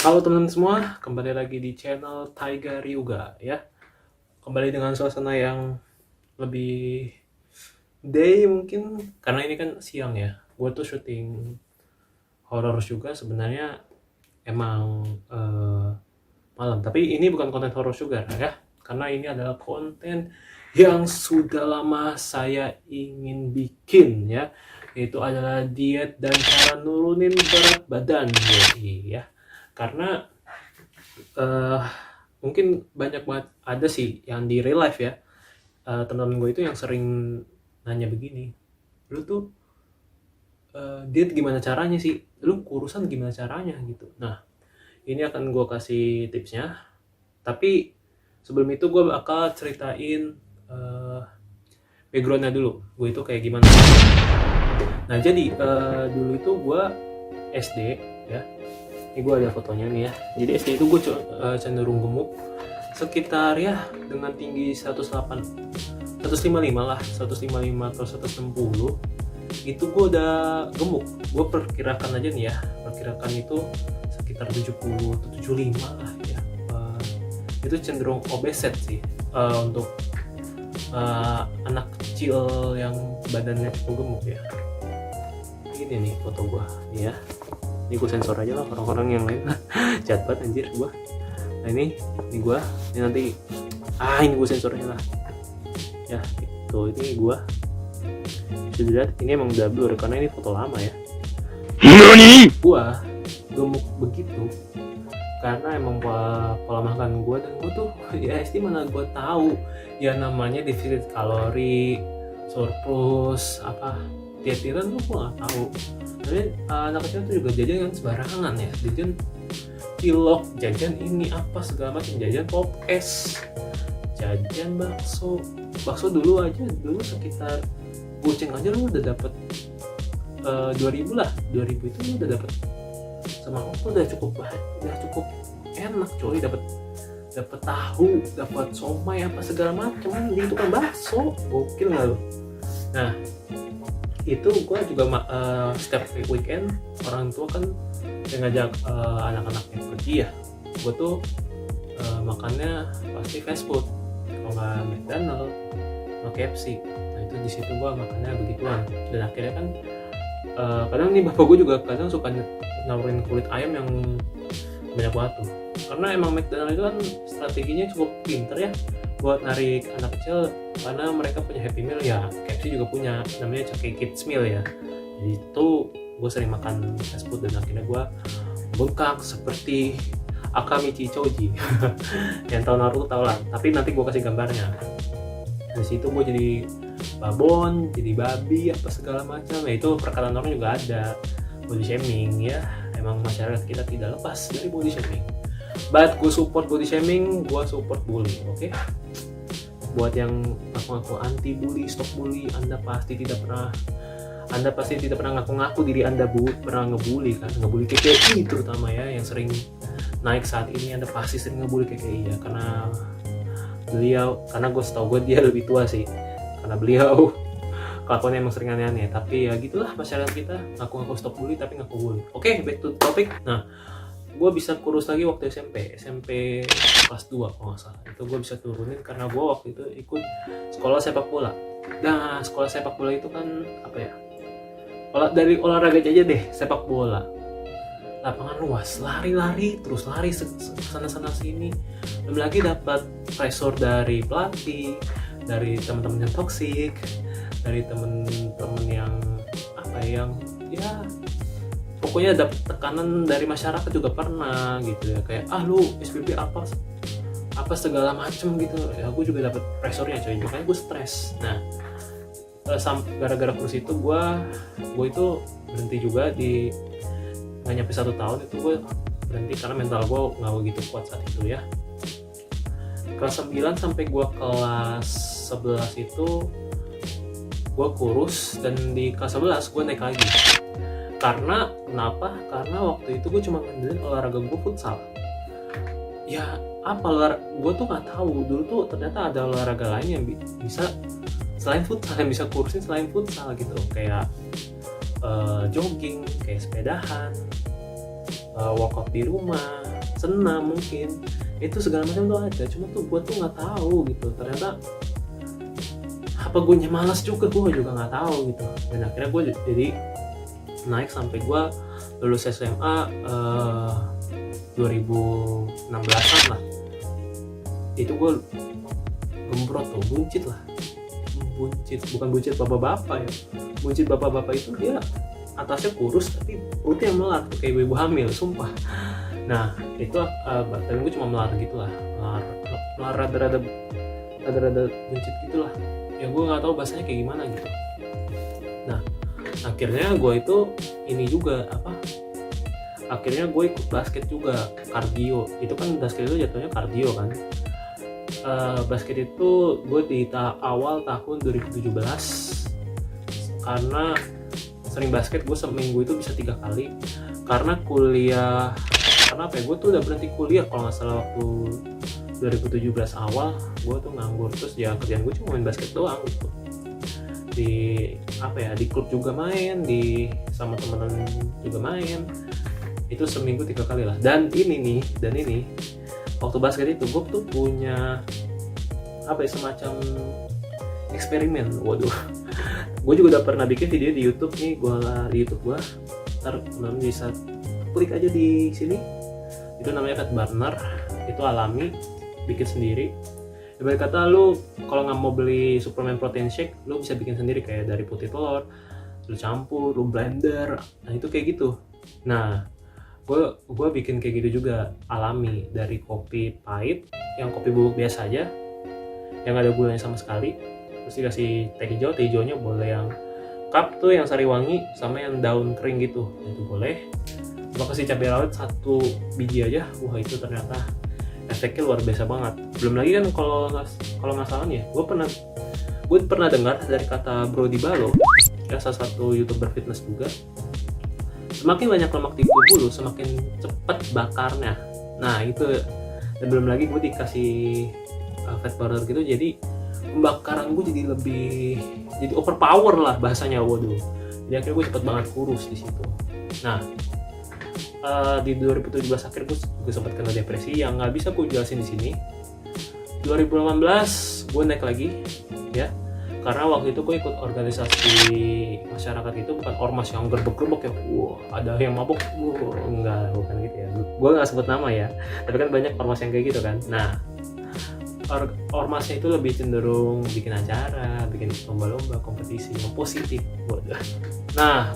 Halo teman-teman semua, kembali lagi di channel Taiga Ryuga ya. Kembali dengan suasana yang lebih day mungkin, karena ini kan siang ya. Gue tuh syuting horor juga sebenarnya emang malam. Tapi ini bukan konten horor juga ya, karena ini adalah konten yang sudah lama saya ingin bikin ya. Itu adalah diet dan cara nurunin berat badan ya. Karena eh mungkin banyak banget ada sih yang di real life ya, teman-teman gue itu yang sering nanya begini, lu tuh diet gimana caranya sih, lu kurusan gimana caranya gitu. Nah, ini akan gue kasih tipsnya, tapi sebelum itu gue bakal ceritain backgroundnya dulu, gue itu kayak gimana. Nah jadi dulu itu gue SD ya, ini gue ada fotonya nih ya. Jadi SD itu gue cenderung gemuk, sekitar ya dengan tinggi 108 155 lah, 155 atau 160 itu gue udah gemuk. Gue perkirakan aja nih ya, perkirakan itu sekitar 70 atau 75 lah ya. Itu cenderung obeset sih untuk anak kecil yang badannya cukup gemuk ya. Ini nih foto gue ya, ini gue sensor aja lah, orang-orang yang lain jahat banget anjir gue. Nah ini gue, ini nanti ini gue sensornya lah ya. Ini gue bisa dilihat, ini emang udah blur karena ini foto lama ya. Gue gemuk begitu karena emang pola makan gue, dan gue tuh ya SD mana gue tahu ya namanya defisit kalori, surplus, apa diet-dietan tuh gue nggak tahu. Tapi anak kecil tuh juga jajan kan sembarangan ya, jajan cilok, jajan ini apa segala macam, jajan pop es, jajan bakso dulu sekitar goceng aja lu udah dapet 2000 lah, 2000 itu lu udah dapet sama aku udah cukup enak coy, dapet tahu, dapet somai apa segala macam di tukang bakso, gokil nggak lu. Nah itu gue juga setiap weekend orang tua kan yang ngajak anak-anaknya pergi ya, gue tuh makannya pasti fast food, kalau nggak McDonald atau KFC. Nah itu di situ gue makannya begituan, dan akhirnya kan kadang nih bapak gue juga kadang suka nawarin kulit ayam yang banyak banget tuh, karena emang McDonald itu kan strateginya cukup pinter ya buat narik anak kecil, karena mereka punya Happy Meal ya, KFC juga punya namanya Chucky Kids Meal ya. Jadi itu gue sering makan fast food dan akhirnya gue bengkak seperti Akamichi Choji. Yang tahu Naruto tau lah, tapi nanti gue kasih gambarnya. Di situ gue jadi babon, jadi babi apa segala macam. Nah itu perkataan orang juga ada, body shaming ya. Emang masyarakat kita tidak lepas dari body shaming. But gue support body shaming, gue support bully, oke? Buat yang ngaku-ngaku anti bully, stop bully, Anda pasti tidak pernah ngaku-ngaku diri Anda pernah ngebully kan, ngebully KKI terutama ya, yang sering naik saat ini. Anda pasti sering ngebully KKI ya, karena gue setahu gue dia lebih tua sih, karena beliau kelakuannya emang sering aneh-aneh. Tapi ya gitulah masyarakat kita, ngaku-ngaku stop bully tapi ngaku bully. Oke, back to topic. Nah gue bisa kurus lagi waktu SMP kelas 2 kalau nggak salah. Itu gue bisa turunin karena gue waktu itu ikut sekolah sepak bola. Nah sekolah sepak bola itu kan apa ya, dari olahraga aja deh, sepak bola, lapangan luas, lari terus lari sana sini, belum lagi dapat pressure dari pelatih, dari teman-teman yang toksik, dari teman-teman yang apa yang ya pokoknya dapat tekanan dari masyarakat juga pernah gitu ya, kayak lu SPP apa segala macem gitu ya. Gue juga dapat pressure-nya coy, makanya gue stres. Nah gara-gara kurus itu gue itu berhenti juga di nggak nyampe 1 tahun itu gue berhenti karena mental gue nggak begitu kuat saat itu ya. Kelas 9 sampai gue kelas 11 itu gue kurus, dan di kelas 11 gue naik lagi. Karena kenapa? Karena waktu itu gue cuma ngandelin olahraga gue futsal. Ya apa gue tuh nggak tahu dulu tuh ternyata ada olahraga lain yang bisa selain futsal, yang bisa kurusin selain futsal gitu, kayak jogging, kayak sepedahan, workout di rumah, senam mungkin, itu segala macam tuh ada, cuma tuh gue tuh nggak tahu gitu. Ternyata apa gue malas juga, gue juga nggak tahu gitu. Dan akhirnya gue jadi naik sampai gue lulus SMA 2016an lah. Itu gue gembrot tuh, buncit, bukan buncit bapak-bapak ya. Buncit bapak-bapak itu dia atasnya kurus tapi perutnya melar tuh kayak ibu hamil, sumpah. Nah itu tapi gue cuma melar gitulah, melar rada-rada buncit gitulah. Ya gue nggak tahu bahasanya kayak gimana gitu. Nah akhirnya gue itu ini juga akhirnya gue ikut basket juga, kardio. Itu kan basket itu jatuhnya kardio kan. Basket itu gue di awal tahun 2017 karena sering basket. Gue seminggu itu bisa 3 kali karena kuliah. Karena apa ya, gue tuh udah berhenti kuliah kalau nggak salah waktu 2017 awal. Gue tuh nganggur, terus ya kerjaan gue cuma main basket doang gitu. Di di klub juga main, sama temen juga main. Itu seminggu 3 kali lah. Dan ini waktu basket itu gue tuh punya semacam eksperimen. Waduh, gue juga udah pernah bikin video di YouTube nih. Di YouTube gue ntar teman bisa klik aja di sini. Itu namanya fat burner, itu alami, bikin sendiri. Ibarat kata lu kalau nggak mau beli suplemen protein shake, lu bisa bikin sendiri kayak dari putih telur, lu campur, lu blender. Nah itu kayak gitu. Nah gue bikin kayak gitu juga, alami, dari kopi pahit yang kopi bubuk biasa aja yang ada gulanya sama sekali, terus dikasih teh hijaunya boleh yang cup tuh yang sari wangi sama yang daun kering gitu, itu boleh. Gue kasih cabai rawit 1 biji aja. Wah itu ternyata efeknya luar biasa banget. Belum lagi kan kalau nggak salah nih ya, gue pernah dengar dari kata Brody Balo ya, salah satu YouTuber fitness juga, semakin banyak lemak di tubuh lu, semakin cepat bakarnya. Nah itu, dan belum lagi gue dikasih fat burner gitu, jadi pembakaran gue jadi overpower lah bahasanya. Waduh, jadi akhirnya gue cepet banget kurus di situ. Nah di 2017 akhir gue sempat kena depresi yang nggak bisa gue jelasin di sini. 2018 gue naik lagi ya, karena waktu itu gue ikut organisasi masyarakat. Itu bukan ormas yang gerbek-gerbek ya, ada yang mabok, enggak, bukan gitu ya. Gue nggak sebut nama ya, tapi kan banyak ormas yang kayak gitu kan. Nah ormasnya itu lebih cenderung bikin acara, bikin lomba-lomba, kompetisi yang positif. Nah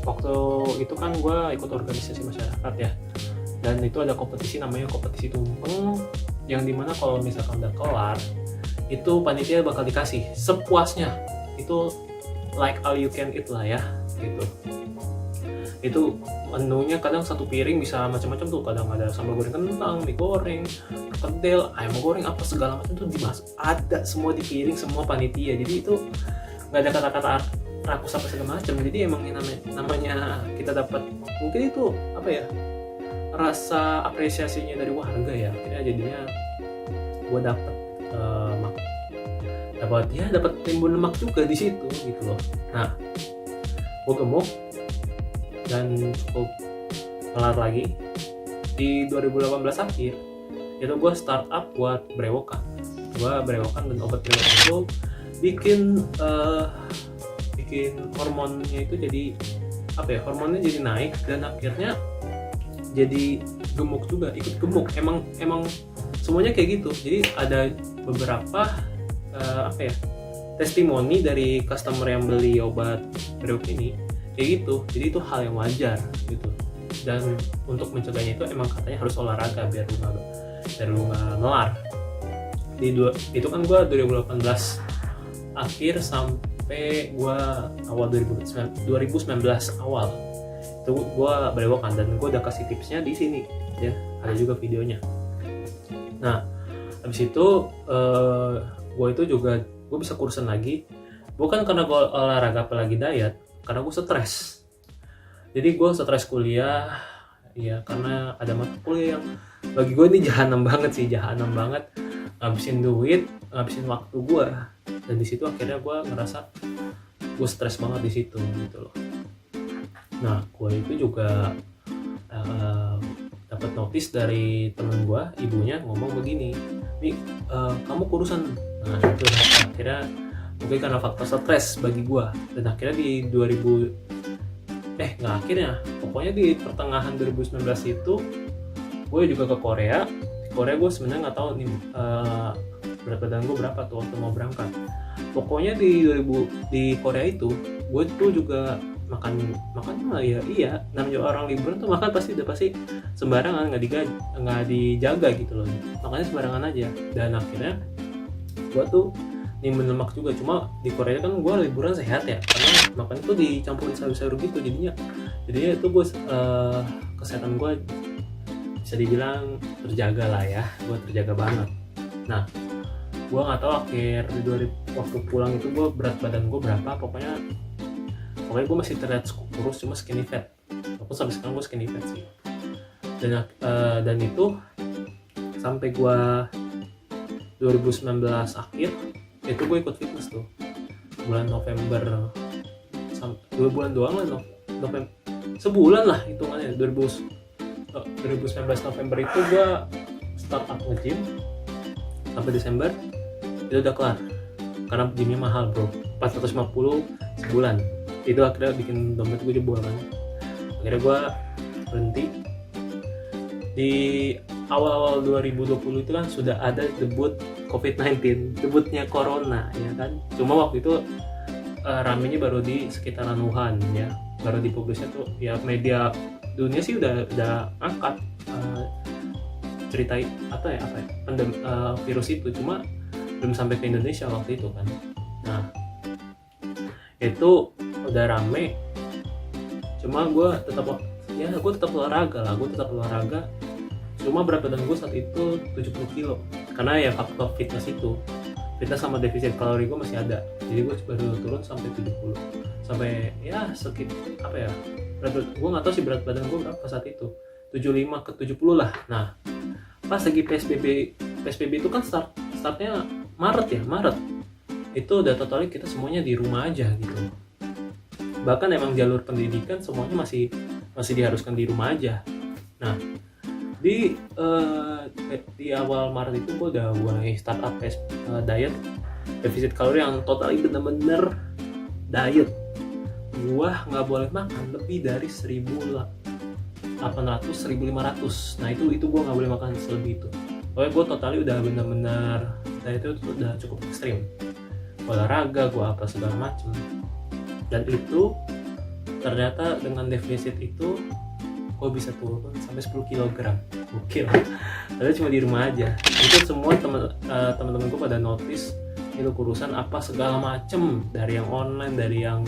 waktu itu kan gue ikut organisasi masyarakat ya, dan itu ada kompetisi namanya kompetisi tumpeng, yang dimana kalau misalkan udah kelar itu panitia bakal dikasih sepuasnya, itu like all you can eat lah ya gitu. Itu menunya kadang 1 piring bisa macam-macam tuh, kadang ada sambal goreng kentang, mie goreng, kedel, ayam goreng, apa segala macam tuh ada semua di piring semua panitia. Jadi itu nggak ada kata-kata rakus apa segala macam. Jadi emang namanya kita dapat, mungkin itu rasa apresiasinya dari warga ya. Akhirnya jadinya gue dapat timbun lemak juga di situ gitu loh. Nah gue gemuk dan cukup kelar lagi. Di 2018 akhir itu gue startup buat brewokan. Dan obat brewokan itu bikin hormonnya itu jadi hormonnya jadi naik, dan akhirnya jadi gemuk juga, ikut gemuk. Emang semuanya kayak gitu. Jadi ada beberapa testimoni dari customer yang beli obat brewok ini kayak gitu. Jadi itu hal yang wajar gitu. Dan untuk mencegahnya itu emang katanya harus olahraga biar lu nggak melar. Itu kan gue 2018 akhir sampai gue awal 2019 awal itu gue berewokan, dan gue udah kasih tipsnya di sini ya, ada juga videonya. Nah habis itu gue bisa kurusan lagi, bukan karena gue olahraga apalagi diet, karena gue stres. Jadi gue stres kuliah ya, karena ada mata kuliah yang bagi gue ini jahanam banget, ngabisin duit, ngabisin waktu gue. Dan di situ akhirnya gue ngerasa gue stres banget di situ gitu loh. Nah gue itu juga dapat notis dari temen gue, ibunya ngomong begini, nih kamu kurusan. Nah itu akhirnya mungkin karena faktor stres bagi gue, dan akhirnya di 2000 nggak akhirnya, pokoknya di pertengahan 2019 itu gue juga ke Korea. Di Korea gue sebenarnya nggak tahu nih berat badan gue berapa tuh waktu mau berangkat. Pokoknya di Korea itu gue tuh juga makan mah ya iya, namanya orang liburan tuh makan pasti sembarangan, nggak dijaga gitu loh, makanya sembarangan aja. Dan akhirnya gue tuh nimbun lemak juga. Cuma di Korea kan gue liburan sehat ya, karena makan itu dicampurin sayur-sayur gitu, jadinya itu gue kesehatan gue bisa dibilang terjaga lah ya, gue terjaga banget. Nah gue nggak tahu akhir waktu pulang itu gue berat badan gue berapa, pokoknya gue masih terlihat kurus, cuma skinny fat. Aku sampai sekarang gue skinny fat sih. Dan itu sampai gue 2019 akhir itu gue ikut fitness tuh bulan November, 2 bulan doang lah, November sebulan lah hitungannya. 2019 November itu gue start up nge-gym, sampai Desember itu udah kelar karena gymnya mahal bro, 450 sebulan. Itu akhirnya bikin dompet gue jebol kan. Akhirnya gue berhenti. Di awal-awal 2020 itu kan sudah ada debut COVID-19, debutnya corona ya kan. Cuma waktu itu ramenya baru di sekitaran Wuhan ya, baru dipublisnya tuh ya, media dunia sih udah angkat ceritain virus itu, cuma belum sampai ke Indonesia waktu itu kan. Nah itu udah rame, cuma gue tetap olahraga. Cuma berat badan gue saat itu 70 kilo, karena ya faktor fitness sama defisit kalori gue masih ada, jadi gue baru turun sampai 70, sampai ya gue nggak tahu sih berat badan gue berapa saat itu, 75 ke 70 lah. Nah pas lagi PSBB itu kan startnya Maret itu udah totalnya kita semuanya di rumah aja gitu. Bahkan emang jalur pendidikan semuanya masih diharuskan di rumah aja. Nah di awal Maret itu gue udah mulai startup diet defisit kalori yang total bener-bener diet. Gue nggak boleh makan lebih dari 1.800 1.500. Nah itu gue nggak boleh makan selebih itu. Pokoknya gue totalnya udah bener-bener diet itu udah cukup ekstrim. Olahraga gue apa segala macem, dan itu ternyata dengan defisit itu gue bisa turun sampai 10 kg. Gokil. Padahal cuma di rumah aja. Itu semua teman-teman gue pada notice itu kurusan apa segala macem, dari yang online, dari yang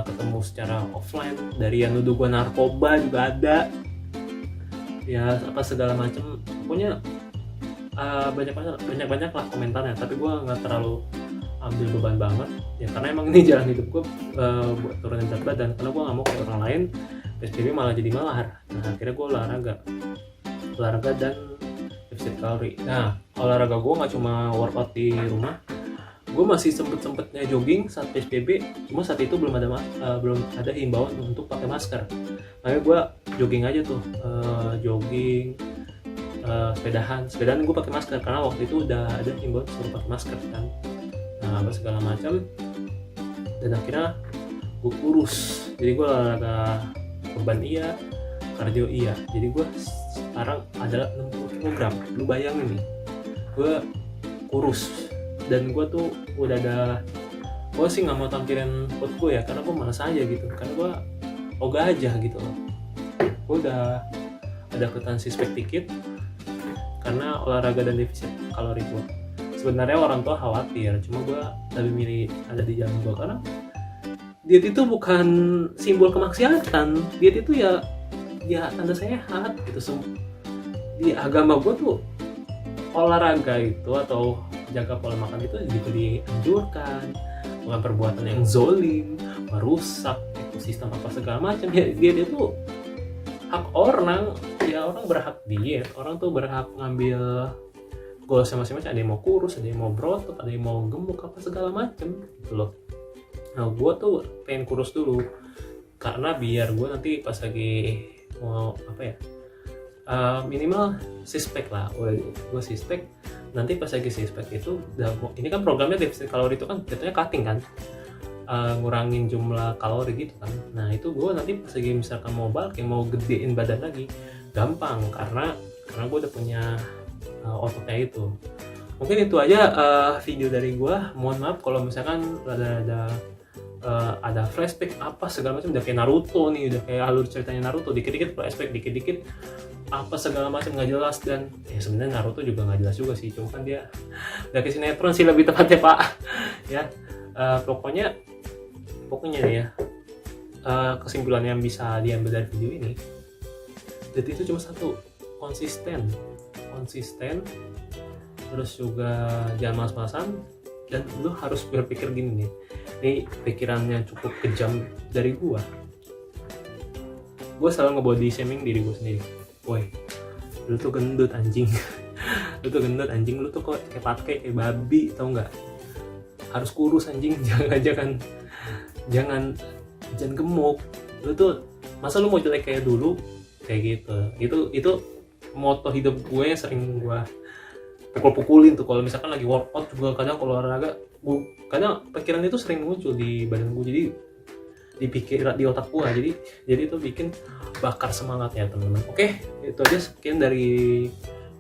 ketemu secara offline, dari yang nuduh gue narkoba juga ada ya, apa segala macem. Pokoknya banyak lah komentarnya, tapi gue nggak terlalu ambil beban banget ya, karena emang ini jalan hidup gue buat turunin berat badan, karena gue nggak mau kayak orang lain PSBB malah jadi mahar. Nah akhirnya gue olahraga dan defisit kalori. Nah olahraga gue nggak cuma workout di rumah, gue masih sempetnya jogging saat PSBB, cuma saat itu belum ada himbauan untuk pakai masker. Makanya gue jogging aja tuh, sepedahan gue pakai masker karena waktu itu udah ada himbauan suruh pakai masker kan. Nah apa segala macam, dan akhirnya gue kurus. Jadi gue olahraga beban iya, kardio iya. Jadi gue sekarang adalah 60 kg. Lu bayangin nih, gue kurus, dan gue tuh gue sih nggak mau tampilin foto gue ya, karena gue malas aja gitu, karena gue ogah aja gitu loh. Gue udah ada kelihatan six-pack dikit karena olahraga dan defisit kalori gue. Sebenarnya orang tua khawatir, cuma gue lebih milih ada di jalan gue, karena diet itu bukan simbol kemaksiatan. Diet itu ya tanda sehat gitu. Di agama gue tuh olahraga itu atau jaga pola makan itu juga dianjurkan, bukan perbuatan yang zolim, merusak ekosistem apa segala macam. Ya diet itu hak orang, ya orang berhak diet, orang tuh berhak ngambil goalsnya masing-masing. Ada yang mau kurus, ada yang mau berotot, ada yang mau gemuk apa segala macam gitu loh. Nah gue tuh pengen kurus dulu, karena biar gue nanti pas lagi mau minimal sispek lah. Gue sispek, nanti pas lagi sispek itu ini kan programnya defisit kalori itu kan jatuhnya cutting kan, ngurangin jumlah kalori gitu kan. Nah itu gue nanti pas lagi misalkan mau bulking, mau gedein badan lagi, gampang karena gue udah punya ototnya itu. Mungkin itu aja video dari gue. Mohon maaf kalau misalkan ada flashback apa segala macam, udah kayak Naruto nih, udah kayak alur ceritanya Naruto, dikit-dikit flashback, dikit-dikit apa segala macam nggak jelas. Dan ya sebenarnya Naruto juga nggak jelas juga sih, cuma kan dia udah kayak sinetron sih lebih tepatnya Pak. Ya pokoknya nih ya, kesimpulan yang bisa diambil dari video ini, jadi itu cuma satu, konsisten, terus juga jangan malas-malasan, dan lu harus berpikir gini nih, ini pikirannya cukup kejam dari gue selalu nge-body shaming diri gue sendiri. Woi, lu tuh gendut anjing. Lu tuh gendut anjing, lu tuh kok kayak babi, tau nggak? Harus kurus anjing, jangan gemuk. Lu tuh masa lu mau jelek kayak dulu, kayak gitu. Itu moto hidup gue yang sering gue pukul-pukulin tuh. Kalau misalkan lagi workout juga, kadang kalau olahraga, kadang pikiran itu sering muncul di badan gue, jadi dipikir di otak gue, jadi itu bikin bakar semangatnya teman-teman. Oke, itu aja sekian dari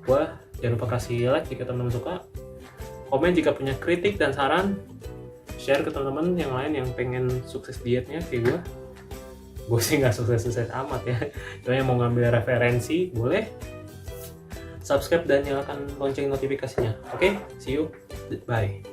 gue. Jangan lupa kasih like jika teman-teman suka, komen jika punya kritik dan saran, share ke teman-teman yang lain yang pengen sukses dietnya kayak gue sih nggak sukses amat ya, cuma yang mau ngambil referensi boleh. Subscribe dan nyalakan lonceng notifikasinya. Oke, see you, bye.